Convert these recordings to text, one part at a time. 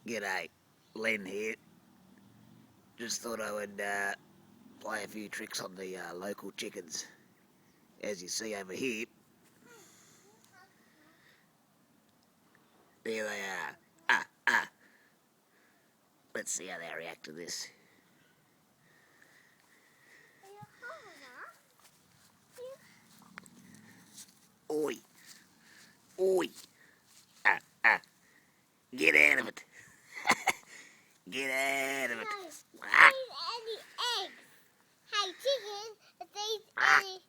G'day, Len here. Just thought I would play a few tricks on the local chickens. As you see over here, there they are. Let's see how they react to this. Oi, oi, get out of it. Get out of it. Any eggs? Hey, chicken, any...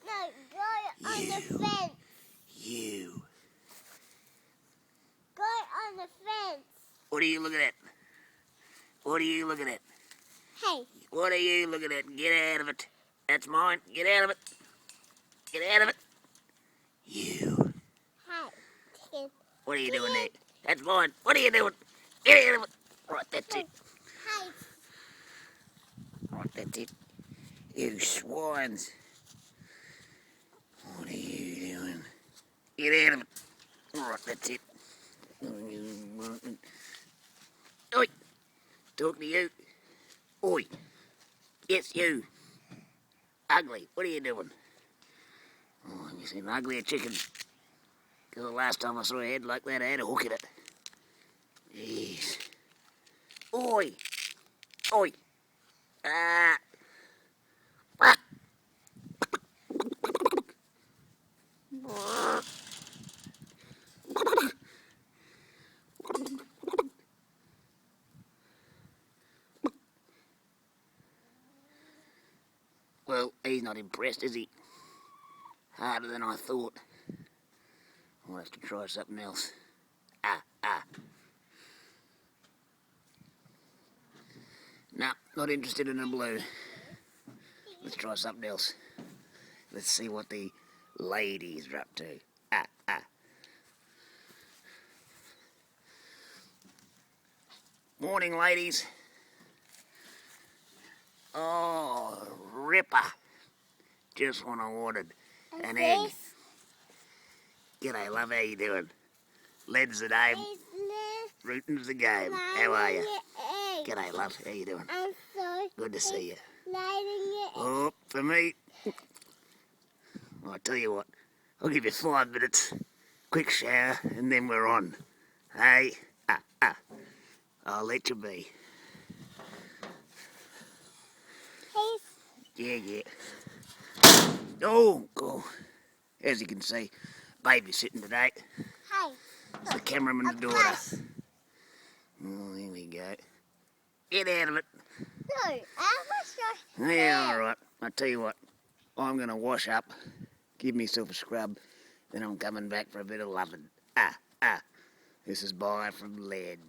No, go on the fence. You. Go on the fence. What are you looking at? What are you looking at? Hey. What are you looking at? Get out of it. That's mine. Get out of it. Get out of it. You. Hey, chicken. What are you doing there? That's mine. What are you doing? Get out of it. Right, that's it. Hey. Right, that's it. You swines. What are you doing? Get out of it. Right, that's it. Oi. Talking to you. Oi. Yes, you. Ugly. What are you doing? Oh, have you seen an uglier chicken? Because the last time I saw a head like that, I had a hook in it. Jeez. Oi. Oi. Ah. Well, he's not impressed, is he? Harder than I thought. I'll have to try something else. No, not interested in a blue. Let's try something else. Let's see what the ladies are up to. Morning, ladies. Oh, ripper. Just what I wanted. An egg. G'day, love. How you doing? Led's the name. Rootin's the game. How are you? G'day, love. How you doing? I'm sorry. Good to see you. Lighting it. Oh, for me. I'll tell you what. I'll give you 5 minutes. Quick shower, and then we're on. Hey? I'll let you be. Yeah. Oh, God. As you can see, babysitting today. Hey. It's the cameraman's daughter. Oh, here we go. Get out of it. No, I was Yeah, all right. I'll tell you what. I'm going to wash up, give myself a scrub, then I'm coming back for a bit of loving. This is bye from Lead.